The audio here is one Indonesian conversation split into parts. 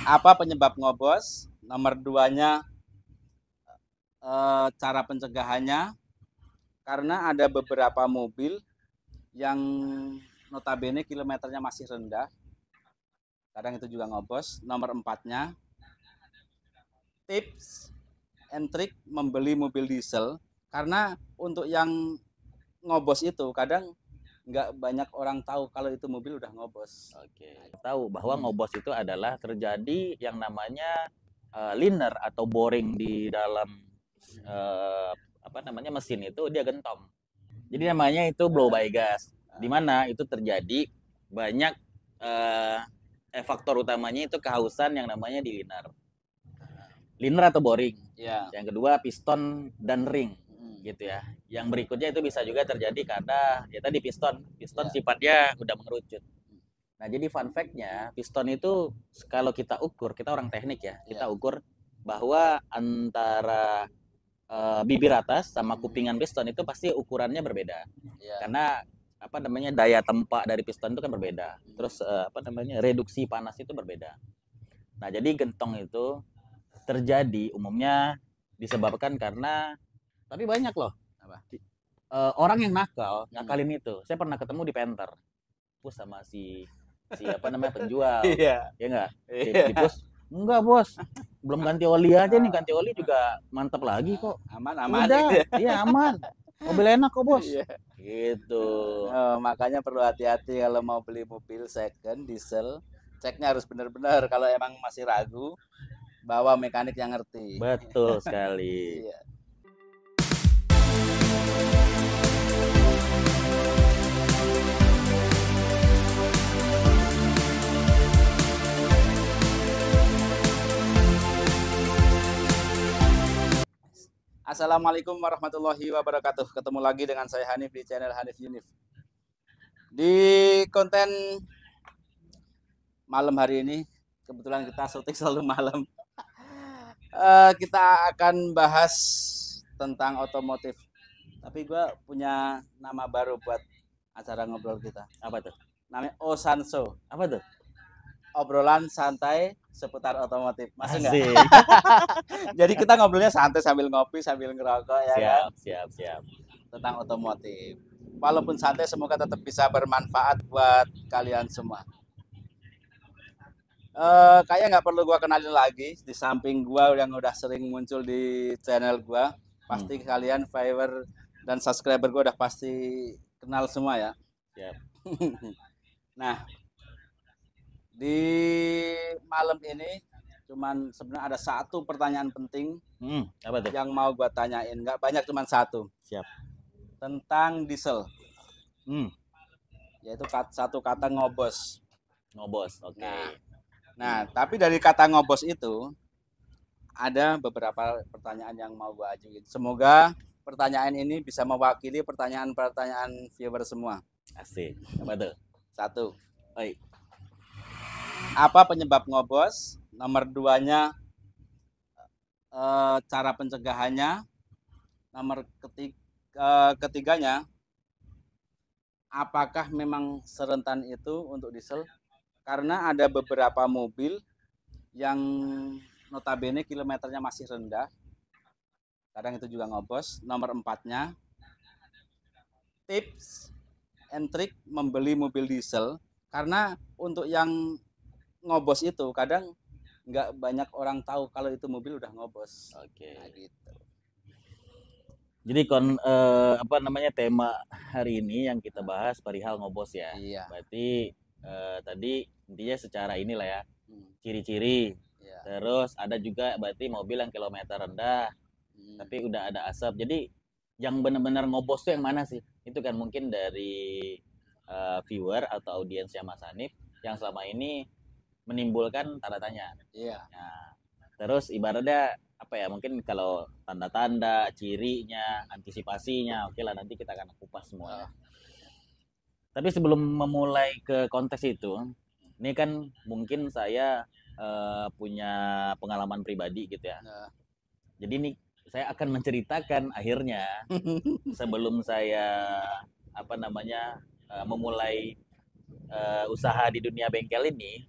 Apa penyebab ngobos? Nomor duanya cara pencegahannya, karena ada beberapa mobil yang notabene kilometernya masih rendah, kadang itu juga ngobos. Nomor empatnya, tips and trick membeli mobil diesel, karena untuk yang ngobos itu kadang nggak banyak orang tahu kalau itu mobil udah ngobos. Oke. Tahu bahwa ngobos itu adalah terjadi yang namanya liner atau boring di dalam mesin itu dia gentong. Jadi namanya itu blow by gas. Di mana itu terjadi banyak faktor utamanya itu kehausan yang namanya di liner. Liner atau boring. Ya. Yang kedua piston dan ring gitu ya. Yang berikutnya itu bisa juga terjadi karena ya tadi piston sifatnya udah mengerucut. Nah, jadi fun fact-nya, piston itu kalau kita ukur, kita orang teknik ya, kita ukur bahwa antara bibir atas sama kupingan piston itu pasti ukurannya berbeda. Karena daya tempa dari piston itu kan berbeda. Terus reduksi panas itu berbeda. Nah, jadi gentong itu terjadi umumnya disebabkan karena tapi banyak loh. Orang yang nakalin itu. Saya pernah ketemu di Penter. Pus sama si penjual. Iya. Ya enggak? Di pus, enggak, Bos. Belum ganti oli aja nih, ganti oli juga mantap lagi kok. Aman. Udah, iya aman. Mobil enak kok, Bos. Iya. Gitu. Makanya perlu hati-hati kalau mau beli mobil second diesel, ceknya harus benar-benar. Kalau emang masih ragu, bawa mekanik yang ngerti. Betul sekali. Iya. Assalamualaikum warahmatullahi wabarakatuh. Ketemu lagi dengan saya Hanif di channel Hanif Yunif. Di konten malam hari ini, kebetulan kita syuting selalu malam. Kita akan bahas tentang otomotif. Tapi gue punya nama baru buat acara ngobrol kita. Apa tuh? Namanya Osanso. Apa tuh? Obrolan santai seputar otomotif. Masih nggak? Asik. Jadi kita ngobrolnya santai sambil ngopi, sambil ngerokok ya kan? Siap. Tentang otomotif. Walaupun santai, semoga tetap bisa bermanfaat buat kalian semua. Kayak nggak perlu gua kenalin lagi. Di samping gua yang udah sering muncul di channel gua, pasti kalian viewer dan subscriber gua udah pasti kenal semua ya. Siap. Nah, di malam ini cuman sebenarnya ada satu pertanyaan penting apa tuh? yang mau gua tanyain. Nggak banyak, cuman satu. Siap. Tentang diesel. Yaitu satu kata ngobos. Ngobos, oke. Nah, tapi dari kata ngobos itu ada beberapa pertanyaan yang mau gua ajuin. Semoga pertanyaan ini bisa mewakili pertanyaan-pertanyaan viewer semua. Asik. Apa tuh? Satu. Oi. Apa penyebab ngobos? Nomor duanya cara pencegahannya. Nomor ketiganya, apakah memang serentan itu untuk diesel? Karena ada beberapa mobil yang notabene kilometernya masih rendah, kadang itu juga ngobos. Nomor empatnya, tips and trick membeli mobil diesel, karena untuk yang ngobos itu kadang nggak banyak orang tahu kalau itu mobil udah ngobos. Oke. Nah, gitu. Jadi tema hari ini yang kita bahas perihal ngobos ya. Iya. Berarti tadi intinya secara inilah ya, ciri-ciri. Iya. Terus ada juga berarti mobil yang kilometer rendah, tapi udah ada asap. Jadi yang benar-benar ngobos tuh yang mana sih? Itu kan mungkin dari viewer atau audiensnya Mas Hanif yang selama ini menimbulkan tanda tanya. Iya. Nah, terus ibaratnya apa ya, mungkin kalau tanda-tanda, cirinya, antisipasinya, oke lah, nanti kita akan kupas semua. Tapi sebelum memulai ke konteks itu, ini kan mungkin saya punya pengalaman pribadi gitu ya. Jadi ini saya akan menceritakan akhirnya sebelum saya memulai usaha di dunia bengkel ini,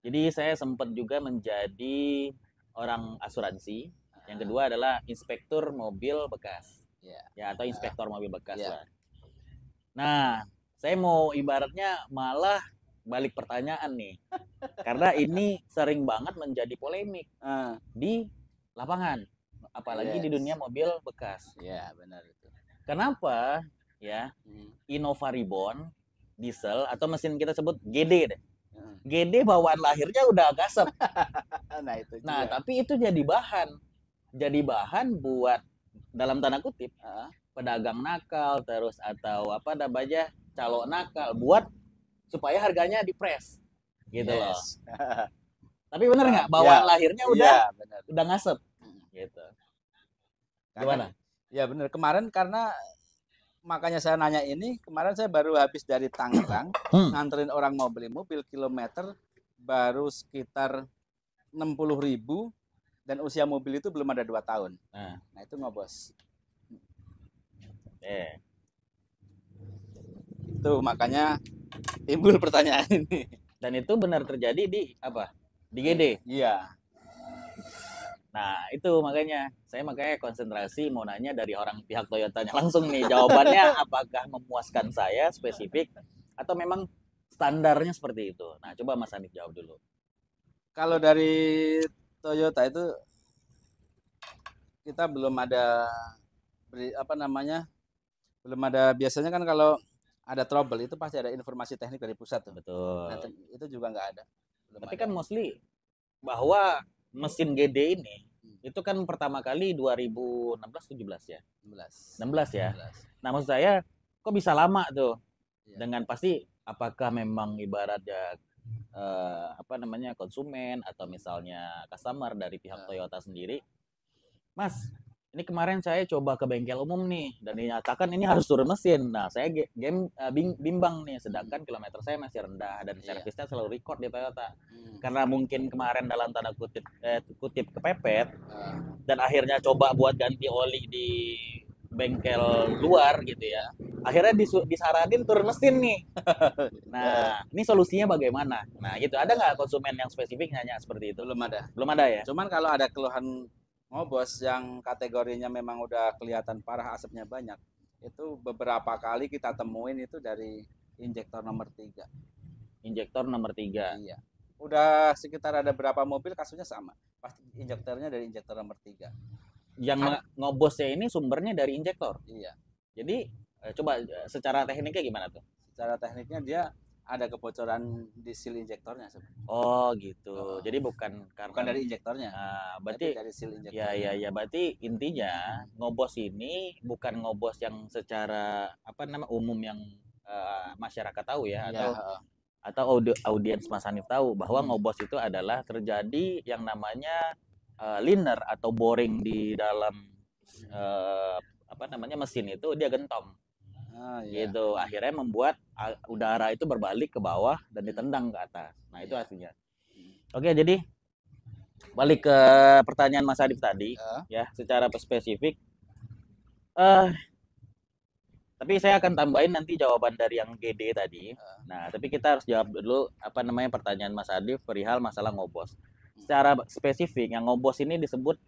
Jadi saya sempat juga menjadi orang asuransi. Yang kedua adalah inspektur mobil bekas. Ya, atau inspektor mobil bekas lah. Nah, saya mau ibaratnya malah balik pertanyaan nih. Karena ini sering banget menjadi polemik di lapangan, apalagi di dunia mobil bekas. Iya, benar itu. Kenapa? Ya, Innova Reborn diesel atau mesin kita sebut GD deh. GD bawaan lahirnya udah gasep. Nah, tapi itu jadi bahan buat dalam tanda kutip pedagang nakal terus atau apa namanya calo nakal buat supaya harganya dipres gitu loh. Tapi bener nggak bawaan lahirnya udah ngasep gitu. Gimana? Ya bener, kemarin karena makanya saya nanya ini, kemarin saya baru habis dari Tangerang nganterin orang mau beli mobil, kilometer baru sekitar 60.000 dan usia mobil itu belum ada 2 tahun. Nah itu ngobos. Itu makanya timbul pertanyaan ini. Dan itu benar terjadi di apa? Di GD? Iya. Nah itu makanya saya konsentrasi mau nanya dari orang pihak Toyotanya langsung nih jawabannya apakah memuaskan saya spesifik atau memang standarnya seperti itu. Nah coba Mas Hanif jawab dulu. Kalau dari Toyota itu kita belum ada belum ada, biasanya kan kalau ada trouble itu pasti ada informasi teknik dari pusat tuh. Betul. Nah, itu juga nggak ada. Tapi kan mostly bahwa mesin GD ini itu kan pertama kali 2016-17 ya. 16 ya. Nah maksud saya kok bisa lama tuh? Dengan pasti apakah memang ibaratnya konsumen atau misalnya customer dari pihak Toyota sendiri, Mas, ini kemarin saya coba ke bengkel umum nih dan dinyatakan ini harus turun mesin. Nah, saya bimbang nih, sedangkan kilometer saya masih rendah dan servisnya selalu record di Toyota. Karena mungkin kemarin dalam tanda kutip kepepet dan akhirnya coba buat ganti oli di bengkel luar gitu ya. Akhirnya disaranin turun mesin nih. Nah, ini solusinya bagaimana? Nah, gitu. Ada nggak konsumen yang spesifik nanya seperti itu? Belum ada. Belum ada ya? Cuman kalau ada keluhan ngobos yang kategorinya memang udah kelihatan parah, asapnya banyak, itu beberapa kali kita temuin itu dari injektor nomor 3. Injektor nomor 3. Iya. Udah sekitar ada berapa mobil kasusnya sama. Pasti injektornya dari injektor nomor 3. Yang ngobosnya ini sumbernya dari injektor. Iya. Jadi coba secara tekniknya gimana tuh? Secara tekniknya dia ada kebocoran di seal injektornya sebenarnya. Oh gitu. Jadi bukan dari injektornya. Berarti dari seal injektornya. Ya berarti intinya ngobos ini bukan ngobos yang secara umum yang masyarakat tahu ya, atau audiens Mas Hanif tahu bahwa ngobos itu adalah terjadi yang namanya liner atau boring di dalam mesin itu dia gentom. Gitu, akhirnya membuat udara itu berbalik ke bawah dan ditendang ke atas. Nah itu artinya. Oke, jadi balik ke pertanyaan Mas Adif tadi ya, secara spesifik tapi saya akan tambahin nanti jawaban dari yang GD tadi. Nah tapi kita harus jawab dulu pertanyaan Mas Adif perihal masalah ngobos. Secara spesifik yang ngobos ini disebut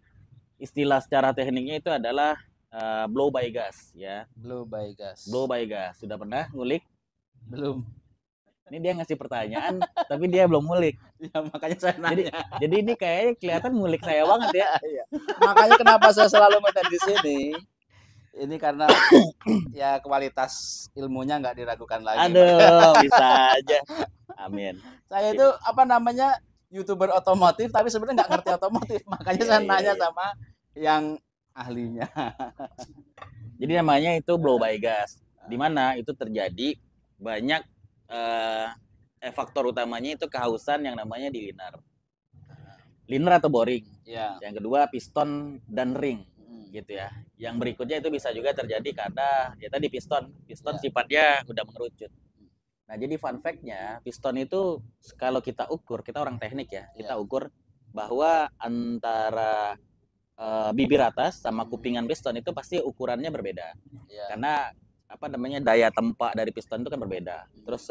istilah secara tekniknya itu adalah blow by gas ya. Blow by gas. Sudah pernah ngulik? Belum. Ini dia ngasih pertanyaan tapi dia belum ngulik. Ya makanya saya nanya. Jadi ini kayaknya kelihatan ngulik saya banget ya. Makanya kenapa saya selalu minta di sini. Ini karena ya kualitas ilmunya nggak diragukan lagi. Aduh, bisa aja. Amin. Saya itu YouTuber otomotif tapi sebenarnya nggak ngerti otomotif. Makanya saya nanya sama yang ahlinya. Jadi namanya itu blow by gas, di mana itu terjadi banyak faktor utamanya itu kehausan yang namanya di liner atau boring. Yang kedua piston dan ring, gitu ya. Yang berikutnya itu bisa juga terjadi karena ya tadi piston sifatnya udah mengerucut. Nah jadi fun fact-nya piston itu kalau kita ukur, kita orang teknik ya, kita ukur bahwa antara bibir atas sama kupingan piston itu pasti ukurannya berbeda. Karena daya tempa dari piston itu kan berbeda. Terus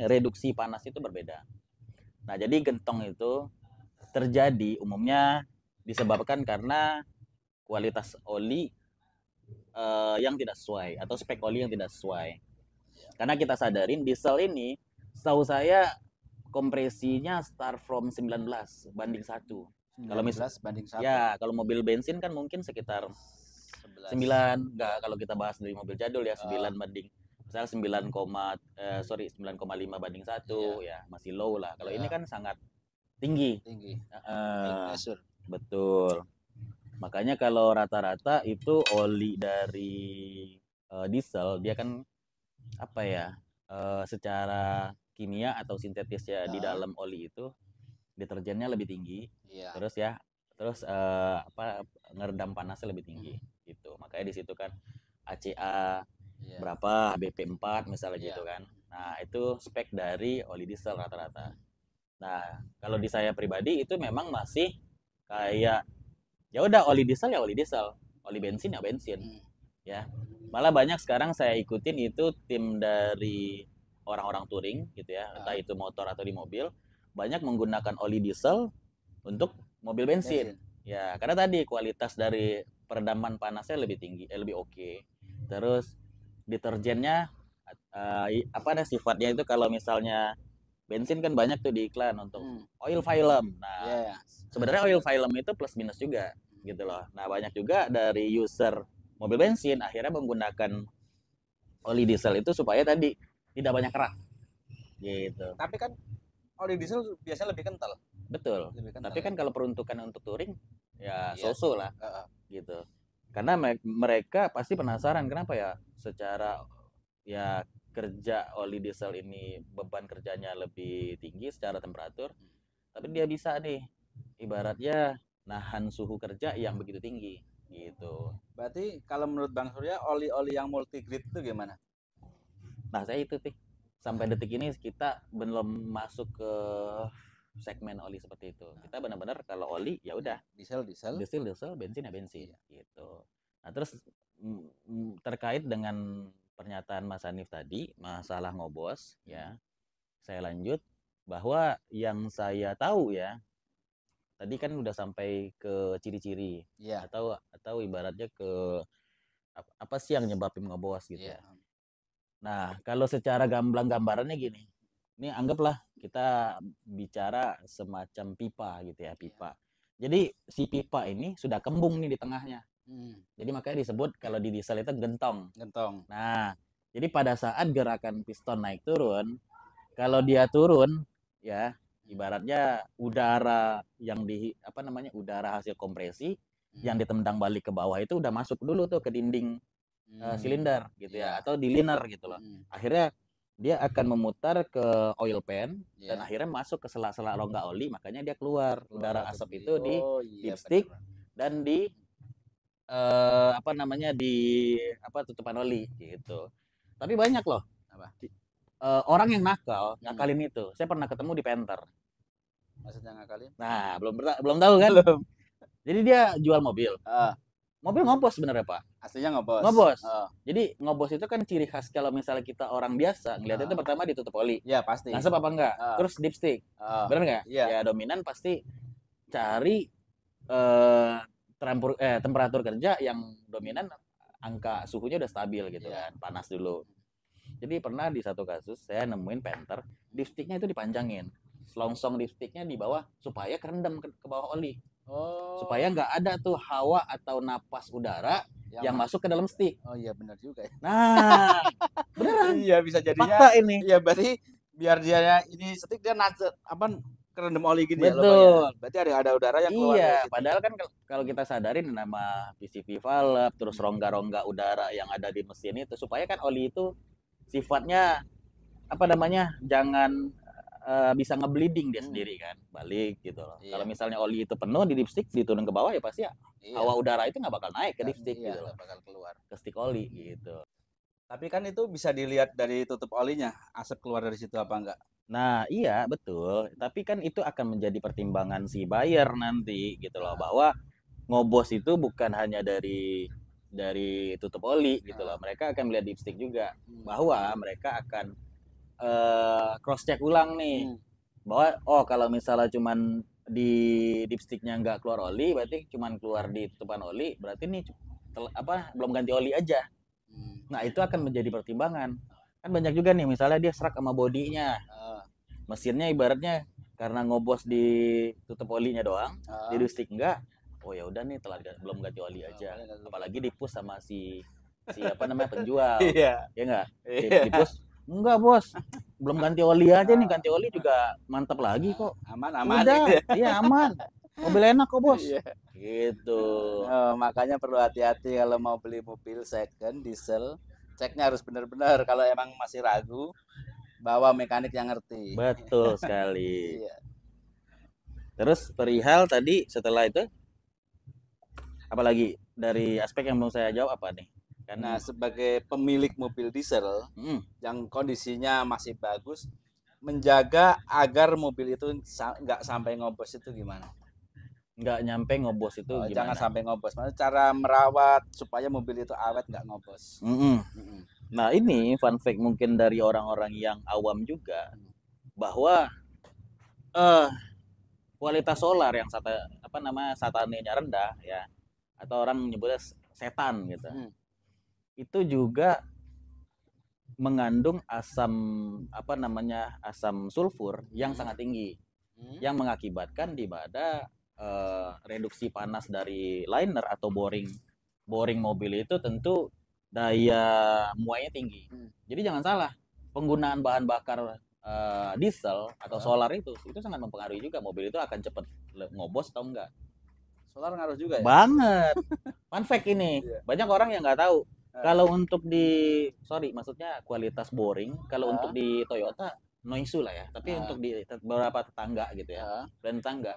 reduksi panas itu berbeda. Nah, jadi gentong itu terjadi umumnya disebabkan karena kualitas oli yang tidak sesuai atau spek oli yang tidak sesuai. Karena kita sadarin diesel ini, setahu saya kompresinya start from 19 banding 1. Kalau 19 banding 1. Ya, kalau mobil bensin kan mungkin sekitar 11. 9, enggak, kalau kita bahas dari mobil jadul ya 9 banding misalnya 9,5 banding 1 ya, masih low lah. Kalau ini kan sangat tinggi. Betul. Makanya kalau rata-rata itu oli dari diesel dia kan apa ya? Secara kimia atau sintetis ya di dalam oli itu deterjennya lebih tinggi. Terus ngeredam panasnya lebih tinggi gitu. Makanya di situ kan ACA berapa, BP4 misalnya gitu kan. Nah, itu spek dari oli diesel rata-rata. Nah, kalau di saya pribadi itu memang masih kayak ya udah oli diesel ya oli diesel, oli bensin ya bensin. Ya. Malah banyak sekarang saya ikutin itu tim dari orang-orang touring gitu ya, entah itu motor atau di mobil, banyak menggunakan oli diesel untuk mobil bensin. Ya, karena tadi kualitas dari peredaman panasnya lebih tinggi, lebih oke. Terus deterjennya sifatnya itu kalau misalnya bensin kan banyak tuh di iklan untuk oil film. Nah, sebenarnya oil film itu plus minus juga gitu loh. Nah, banyak juga dari user mobil bensin akhirnya menggunakan oli diesel itu supaya tadi tidak banyak kerak gitu. Tapi kan oli diesel biasanya lebih kental. Betul. Tapi kan kalau peruntukan untuk touring ya so-so lah gitu. Karena mereka pasti penasaran kenapa ya secara ya kerja oli diesel ini beban kerjanya lebih tinggi secara temperatur, tapi dia bisa nih ibaratnya nahan suhu kerja yang begitu tinggi gitu. Berarti kalau menurut Bang Surya oli-oli yang multi grade itu gimana? Nah, saya itu sampai detik ini kita belum masuk ke segmen oli seperti itu. Kita benar-benar kalau oli ya udah diesel, bensin ya bensin gitu. Nah, terus terkait dengan pernyataan Mas Hanif tadi masalah ngobos ya. Saya lanjut bahwa yang saya tahu ya tadi kan udah sampai ke ciri-ciri atau ibaratnya ke apa sih yang nyebabin ngobos gitu ya. Nah, kalau secara gamblang gambarannya gini. Ini anggaplah kita bicara semacam pipa gitu ya, pipa. Jadi si pipa ini sudah kembung nih di tengahnya. Jadi makanya disebut kalau di diesel itu gentong. Nah, jadi pada saat gerakan piston naik turun, kalau dia turun ya, ibaratnya udara yang udara hasil kompresi yang ditendang balik ke bawah itu udah masuk dulu tuh ke dinding silinder gitu ya, atau di liner gitu loh. Akhirnya dia akan memutar ke oil pan dan akhirnya masuk ke sela-sela rongga oli, makanya dia keluar udara asap itu di dipstick dan di tutupan oli gitu. Tapi banyak loh orang yang ngakalin itu. Saya pernah ketemu di Panther. Maksudnya ngakalin? Nah, belum tahu kan? Belum. Jadi dia jual mobil. Mobil ngobos sebenarnya, Pak. Aslinya ngobos. Jadi ngobos itu kan ciri khas kalau misalnya kita orang biasa ngelihat itu pertama ditutup oli. Ya pasti. Ngasap apa enggak? Terus dipstick. Benar nggak? Ya dominan pasti cari temperatur kerja yang dominan angka suhunya udah stabil gitu kan, panas dulu. Jadi pernah di satu kasus saya nemuin Panther, dipsticknya itu dipanjangin, selongsong dipsticknya di bawah supaya kerendam ke bawah oli. Supaya nggak ada tuh hawa atau napas udara yang masuk ke dalam stick. Oh iya benar juga ya. Nah, beneran. Iya bisa jadinya. Fakta ini. Iya berarti biar dia ini stick dia kerendam oli gini. Betul. Ya. Berarti ada udara yang keluar. Iya, padahal kan kalau kita sadarin nama PCV valve, terus rongga-rongga udara yang ada di mesin itu supaya kan oli itu sifatnya jangan bisa ngebleeding dia sendiri kan, balik gitu loh. Kalau misalnya oli itu penuh di dipstick diturun ke bawah ya pasti hawa udara itu nggak bakal naik ke dipstick gitu loh, bakal keluar ke stick oli gitu. Tapi kan itu bisa dilihat dari tutup olinya, asap keluar dari situ apa enggak? Nah iya betul, tapi kan itu akan menjadi pertimbangan si buyer nanti gitu loh, bahwa ngobos itu bukan hanya dari tutup oli gitu loh, mereka akan melihat dipstick juga, bahwa mereka akan cross check ulang nih bahwa kalau misalnya cuman di dipsticknya nggak keluar oli, berarti cuman keluar di tutupan oli, berarti ini belum ganti oli aja. Nah, itu akan menjadi pertimbangan. Kan banyak juga nih, misalnya dia serak sama bodinya. Mesinnya ibaratnya karena ngobos di tutup olinya doang, di dipstick enggak. Oh ya udah nih, belum ganti oli aja. Apalagi dipus sama si apa namanya penjual. Iya. Ya enggak? Dipus enggak, Bos. Belum ganti oli aja nih, ganti oli juga mantap lagi kok. Aman Udah, gitu ya. iya aman. Mobil enak kok, Bos. Iya. Gitu. Makanya perlu hati-hati kalau mau beli mobil second diesel, ceknya harus benar-benar. Kalau emang masih ragu, bawa mekanik yang ngerti. Betul sekali. Iya. Terus perihal tadi setelah itu, apalagi dari aspek yang mau saya jawab apa nih? Nah, sebagai pemilik mobil diesel yang kondisinya masih bagus, menjaga agar mobil itu nggak sampai ngobos itu gimana? Nggak nyampe ngobos itu gimana? Jangan sampai ngobos. Maksudnya cara merawat supaya mobil itu awet nggak ngobos. Nah, ini fun fact mungkin dari orang-orang yang awam juga, bahwa kualitas solar yang satanenya rendah ya, atau orang menyebutnya setan gitu, itu juga mengandung asam asam sulfur yang sangat tinggi, yang mengakibatkan di mana reduksi panas dari liner atau boring mobil itu tentu daya muainya tinggi. Jadi jangan salah, penggunaan bahan bakar diesel atau solar itu sangat mempengaruhi juga mobil itu akan cepat ngobos atau enggak. Solar ngaruh juga ya? Banget. Fun fact ini, banyak orang yang nggak tahu. Kalau untuk maksudnya kualitas boring, kalau untuk di Toyota no issue lah ya. Tapi untuk di beberapa tetangga gitu ya, brand tetangga,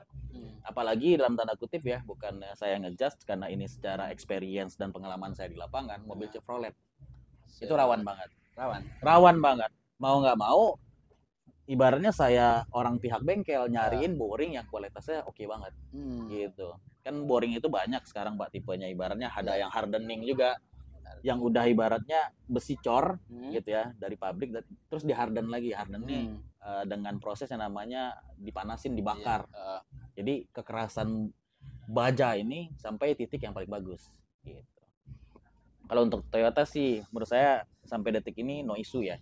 apalagi dalam tanda kutip ya, bukan saya ngejudge karena ini secara experience dan pengalaman saya di lapangan, mobil Chevrolet itu rawan banget. Rawan banget. Mau nggak mau, ibaratnya saya orang pihak bengkel nyariin boring yang kualitasnya oke banget, gitu. Kan boring itu banyak sekarang Pak tipenya, ibaratnya ada yang hardening juga, yang udah ibaratnya besi cor gitu ya dari pabrik, terus di harden lagi, hardennya dengan proses yang namanya dipanasin, dibakar. Jadi kekerasan baja ini sampai titik yang paling bagus gitu. Kalau untuk Toyota sih menurut saya sampai detik ini no issue ya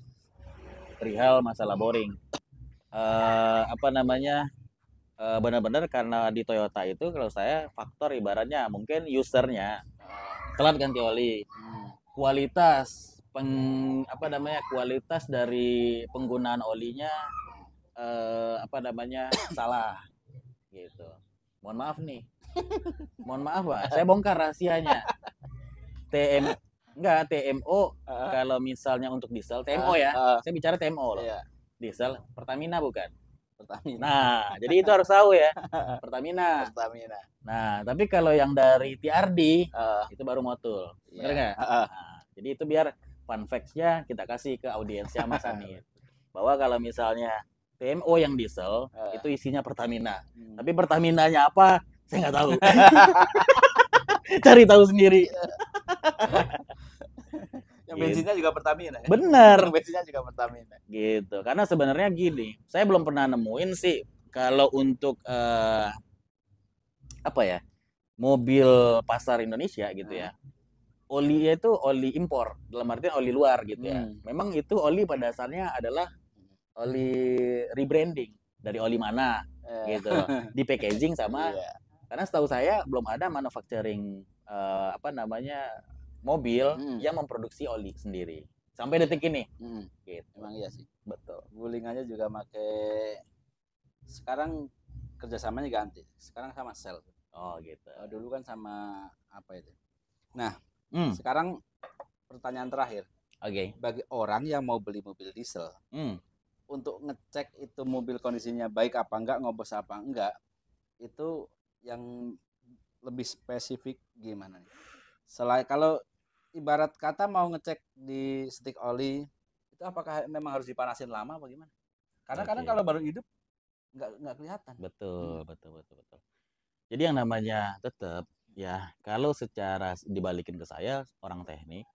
perihal masalah boring. Benar-benar karena di Toyota itu kalau saya faktor ibaratnya mungkin usernya telat ganti oli, kualitas kualitas dari penggunaan olinya salah gitu. Mohon maaf Pak, saya bongkar rahasianya. TMO kalau misalnya untuk diesel TMO ya, saya bicara TMO loh. Diesel Pertamina bukan. Nah, jadi itu harus tahu ya. Pertamina. Nah, tapi kalau yang dari TRD itu baru Motul. Benar nggak? Nah, jadi itu biar fun facts-nya kita kasih ke audiensnya Mas Anit. Bahwa kalau misalnya TMO yang diesel itu isinya Pertamina. Tapi Pertaminanya apa? Saya nggak tahu. Cari tahu sendiri. Yang bensinnya juga Pertamina ya? Bener. Bensinnya juga Pertamina. Gitu. Karena sebenarnya gini, saya belum pernah nemuin sih kalau untuk mobil pasar Indonesia gitu ya. Olinya itu oli impor, dalam artian oli luar gitu ya. Memang itu oli pada dasarnya adalah oli rebranding dari oli mana gitu. Di packaging sama karena setahu saya belum ada manufacturing mobil yang memproduksi oli sendiri sampai detik ini. Gitu. Emang iya sih. Betul. Gulingannya juga pakai, sekarang kerjasamanya ganti. Sekarang sama Shell. Oh gitu. Dulu kan sama apa itu. Nah, sekarang pertanyaan terakhir. Oke. Bagi orang yang mau beli mobil diesel, untuk ngecek itu mobil kondisinya baik apa enggak, ngobos apa enggak, itu yang lebih spesifik gimana nih? Selain kalau ibarat kata mau ngecek di stick oli, itu apakah memang harus dipanasin lama apa gimana? Karena kadang kalau baru hidup nggak kelihatan. Betul. Jadi yang namanya tetap ya, kalau secara dibalikin ke saya orang teknik,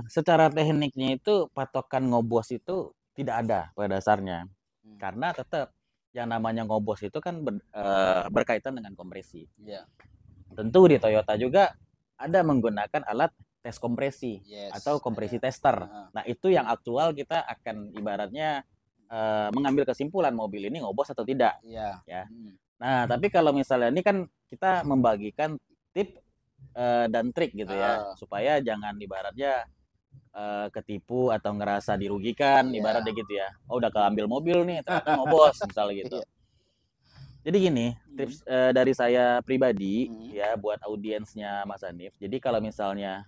secara tekniknya itu patokan ngobos itu tidak ada pada dasarnya. Karena tetap yang namanya ngobos itu kan berkaitan dengan kompresi. Iya. Tentu di Toyota juga ada menggunakan alat tes kompresi atau kompresi tester. Nah, itu yang aktual kita akan ibaratnya mengambil kesimpulan mobil ini ngobos atau tidak. Iya. Ya. Nah, tapi kalau misalnya ini kan kita membagikan tip dan trik gitu ya, supaya jangan ibaratnya ketipu atau ngerasa dirugikan, ibaratnya gitu ya. Oh, udah keambil mobil nih, ternyata ngobos misalnya gitu. Jadi gini, tips dari saya pribadi ya buat audiensnya Mas Hanif. Jadi kalau misalnya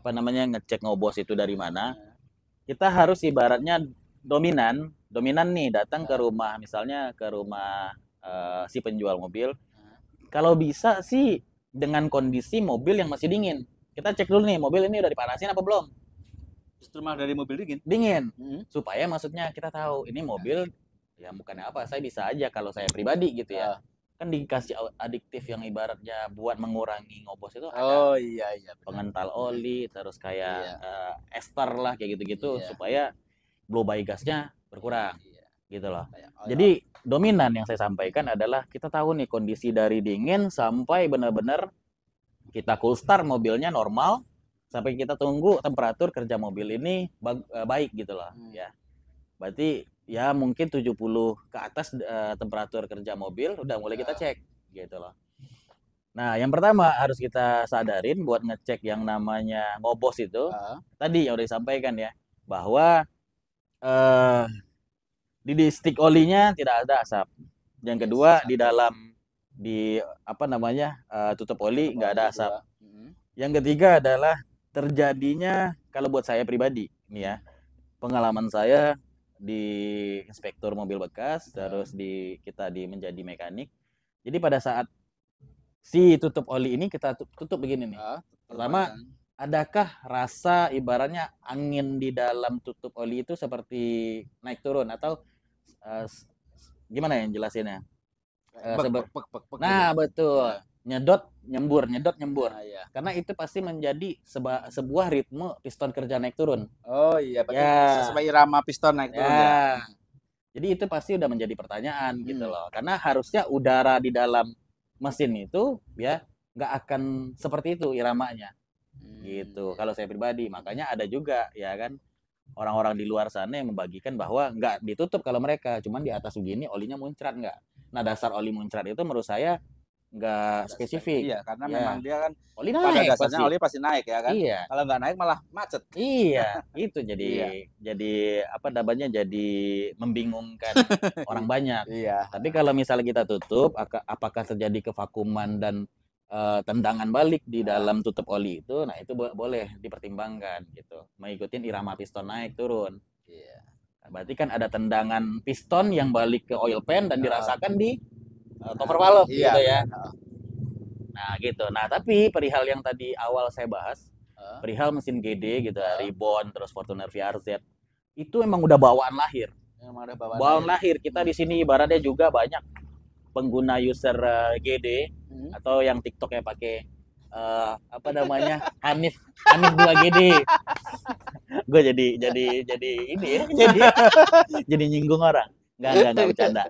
ngecek ngobos itu dari mana, kita harus ibaratnya dominan nih datang ke rumah, misalnya ke rumah si penjual mobil. Kalau bisa sih dengan kondisi mobil yang masih dingin. Kita cek dulu nih, mobil ini udah dipanasin apa belum? Justru malah dari mobil dingin. Dingin. Supaya maksudnya kita tahu ini mobil ya bukannya apa, saya bisa aja kalau saya pribadi gitu ya. Kan dikasih adiktif yang ibaratnya buat mengurangi ngobos itu ada. Iya. Pengental oli, terus kayak ester lah kayak gitu-gitu supaya blow by gasnya berkurang. Gitu loh. Jadi dominan yang saya sampaikan adalah kita tahu nih kondisi dari dingin sampai benar-benar kita cool start mobilnya normal sampai kita tunggu temperatur kerja mobil ini baik gitu loh ya. Berarti ya mungkin 70 ke atas temperatur kerja mobil udah mulai kita cek gitu loh. Nah, yang pertama harus kita sadarin buat ngecek yang namanya ngobos itu tadi yang udah disampaikan ya, bahwa di stick olinya tidak ada asap. Yang kedua di dalam tutup oli nggak ada asap. Yang ketiga adalah terjadinya, kalau buat saya pribadi nih ya, pengalaman saya di inspektur mobil bekas, terus kita menjadi mekanik. Jadi pada saat si tutup oli ini kita tutup begini nih. Pertama, adakah rasa ibaratnya angin di dalam tutup oli itu seperti naik turun atau gimana yang jelasinnya? Nah, betul. Nyedot nyembur. Karena itu pasti menjadi sebuah ritme piston kerja naik turun. Oh iya, berarti sesuai irama piston naik turun ya. Jadi itu pasti udah menjadi pertanyaan gitu loh. Karena harusnya udara di dalam mesin itu ya nggak akan seperti itu iramanya. Gitu. Kalau saya pribadi, makanya ada juga ya kan orang-orang di luar sana yang membagikan bahwa nggak ditutup kalau mereka, cuman di atas begini olinya muncrat nggak. Nah, dasar oli muncrat itu menurut saya nggak spesifik. Iya, karena memang dia kan oli pada naik dasarnya oli pasti naik ya kan. Iya. Kalau nggak naik malah macet. Iya, itu jadi apa namanya, jadi membingungkan orang banyak. Iya. Tapi kalau misalnya kita tutup, apakah terjadi kevakuman dan tendangan balik di dalam tutup oli itu, nah itu boleh dipertimbangkan gitu, mengikuti irama piston naik turun. Iya. Nah, berarti kan ada tendangan piston yang balik ke oil pan dan dirasakan di cover valve gitu ya. Nah gitu. Nah tapi perihal yang tadi awal saya bahas, perihal mesin GD gitu, Ribbon terus Fortuner VRZ, itu emang udah bawaan lahir. Bawaan lahir. Kita di sini ibaratnya juga banyak pengguna user GD atau yang TikTok ya pakai Hanif 2GD. Gue jadi ini ya, jadi nyinggung orang. Enggak bercanda.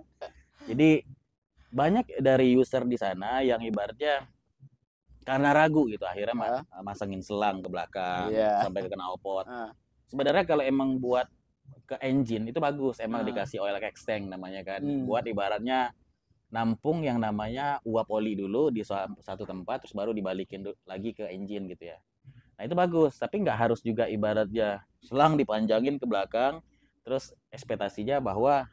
Jadi banyak dari user di sana yang ibaratnya karena ragu gitu akhirnya masangin selang ke belakang sampai ke knalpot. Sebenarnya kalau emang buat ke engine itu bagus, emang dikasih oil extang namanya kan. Buat ibaratnya nampung yang namanya uap oli dulu di satu tempat, terus baru dibalikin lagi ke engine gitu ya. Nah itu bagus, tapi nggak harus juga ibaratnya selang dipanjangin ke belakang, terus ekspektasinya bahwa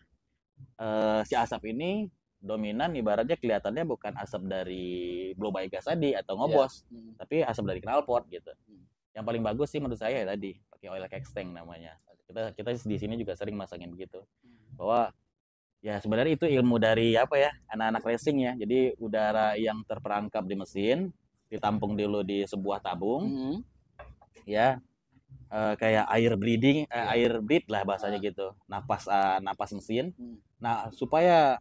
si asap ini dominan ibaratnya kelihatannya bukan asap dari blow by gas tadi atau ngobos, tapi asap dari knalpot gitu. Yang paling bagus sih menurut saya tadi pakai oil extang namanya. Kita di sini juga sering masangin begitu, bahwa ya sebenarnya itu ilmu dari anak-anak racing ya. Jadi udara yang terperangkap di mesin ditampung dulu di sebuah tabung, ya kayak air bleed lah bahasanya gitu, napas mesin. Nah supaya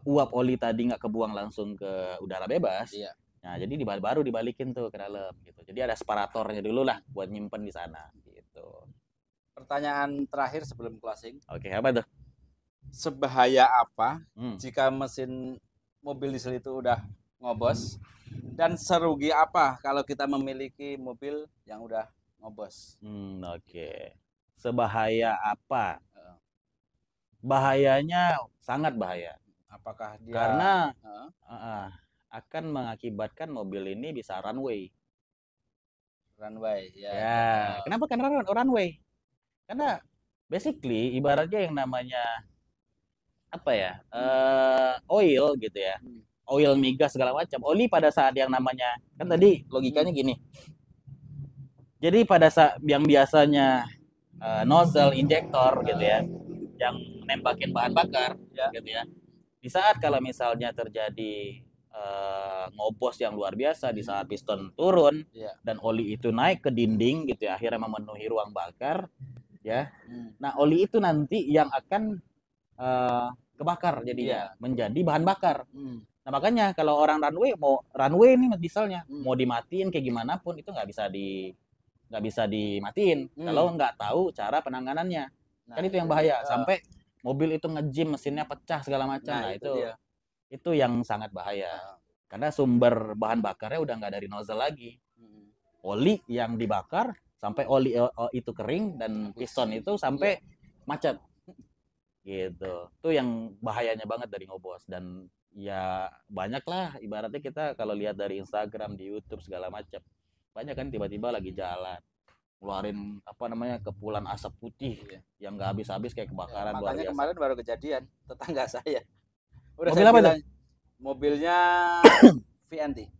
uap oli tadi nggak kebuang langsung ke udara bebas, nah jadi baru dibalikin tuh ke dalam gitu. Jadi ada separatornya dulu lah buat nyimpen di sana gitu. pertanyaan terakhir sebelum closing. Oke, apa tuh? Sebahaya apa Hmm. jika mesin mobil diesel itu udah ngobos, dan serugi apa kalau kita memiliki mobil yang udah ngobos? Oke. Sebahaya apa? Bahayanya sangat bahaya. Apakah dia Karena akan mengakibatkan mobil ini bisa runway. runway ya? Ya, kenapa kan runway? Karena basically ibaratnya yang namanya apa ya? Oil gitu ya. Oil migas segala macam. Oli pada saat yang namanya kan tadi logikanya gini. Jadi pada saat yang biasanya nozzle injektor gitu ya, yang nembakin bahan bakar gitu ya. Di saat kalau misalnya terjadi ngobos yang luar biasa di saat piston turun dan oli itu naik ke dinding gitu ya, akhirnya memenuhi ruang bakar ya. Nah, oli itu nanti yang akan kebakar jadinya menjadi bahan bakar. Nah, makanya kalau orang runway nih misalnya mau dimatiin kayak gimana pun itu nggak bisa dimatiin kalau nggak tahu cara penanganannya. Kan itu yang bahaya sampai mobil itu ngejim, mesinnya pecah segala macam. Nah, itu yang sangat bahaya. Karena sumber bahan bakarnya udah nggak dari nozzle lagi. Oli yang dibakar sampai oli itu kering dan piston itu sampai macet. Gitu. Itu yang bahayanya banget dari ngobos. Dan ya banyak lah ibaratnya kita kalau lihat dari Instagram, di YouTube segala macam. Banyak kan tiba-tiba lagi jalan ngeluarin apa namanya kepulan asap putih yang nggak habis-habis kayak kebakaran. Makanya kemarin baru kejadian tetangga saya. Udah mobil apa tuh? Mobilnya VNT.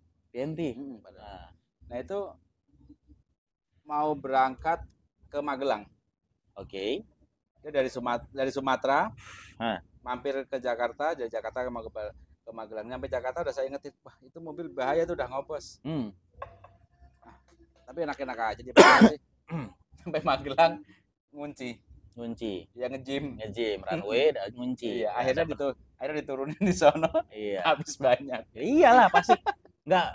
Nah itu mau berangkat ke Magelang. Oke. Dia dari Sumatera, mampir ke Jakarta, dari Jakarta ke Magelang. Nyampe Jakarta udah saya ingetin, wah itu mobil bahaya tuh udah ngobos. Tapi enak-enak aja dia sih. Sampai Magelang ngunci ya, ngejim runway dan ngunci. Iya, akhirnya diturunin di sono. Habis banyak. Iyalah pasti nggak,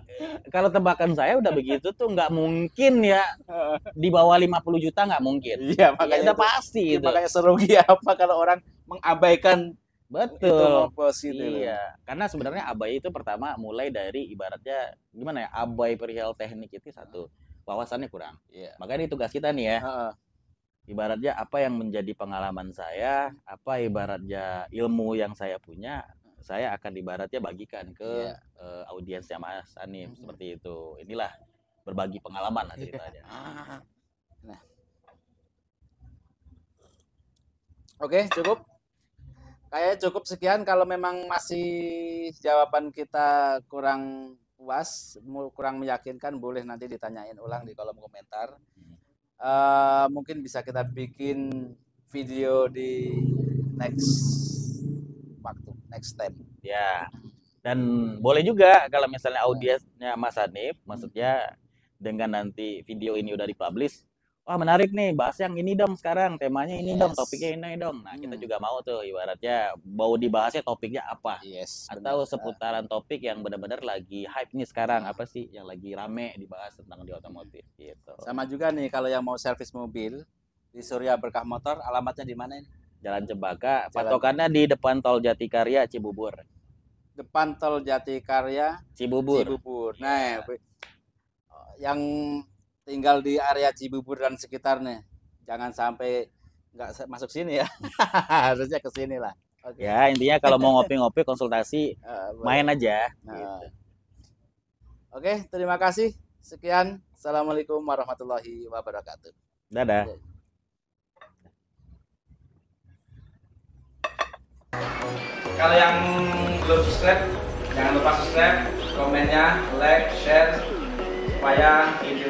kalau tebakan saya udah begitu tuh nggak mungkin ya di bawah 50 juta nggak mungkin. Iya, makanya udah pasti itu. Makanya serugi apa kalau orang mengabaikan betul gitu. Iya, karena sebenarnya abai itu pertama mulai dari ibaratnya gimana ya, abai perihal teknik itu satu, wawasannya kurang. Makanya ini tugas kita nih ya. Ibaratnya apa yang menjadi pengalaman saya, apa ibaratnya ilmu yang saya punya, saya akan ibaratnya bagikan ke audiensnya Mas Hanif seperti itu. Inilah berbagi pengalaman lah ceritanya. Nah. Oke, cukup. Kayaknya cukup sekian. Kalau memang masih jawaban kita kurang puas, kurang meyakinkan, boleh nanti ditanyain ulang di kolom komentar. Mungkin bisa kita bikin video di next time. Ya. Dan boleh juga kalau misalnya audiensnya Mas Hanif, maksudnya dengan nanti video ini udah dipublish, wah menarik nih, bahas yang ini dong sekarang, temanya ini dong, topiknya ini dong. Nah, kita juga mau tuh ibaratnya mau dibahasnya topiknya apa. Atau seputaran topik yang benar-benar lagi hype nih sekarang, apa sih yang lagi rame dibahas tentang di otomotif gitu. Sama juga nih kalau yang mau servis mobil di Surya Berkah Motor, alamatnya di mana ini? Jalan Cempaka, patokannya di depan Tol Jatikarya Cibubur. Depan Tol Jatikarya Cibubur. Nah, yang tinggal di area Cibubur dan sekitarnya, jangan sampai nggak masuk sini ya. Harusnya ke sini lah. Ya, intinya kalau mau ngopi-ngopi konsultasi main aja. Gitu. Oke, terima kasih. Sekian. Assalamualaikum warahmatullahi wabarakatuh. Dadah. Kalau yang belum subscribe, jangan lupa subscribe, komennya, like, share, supaya video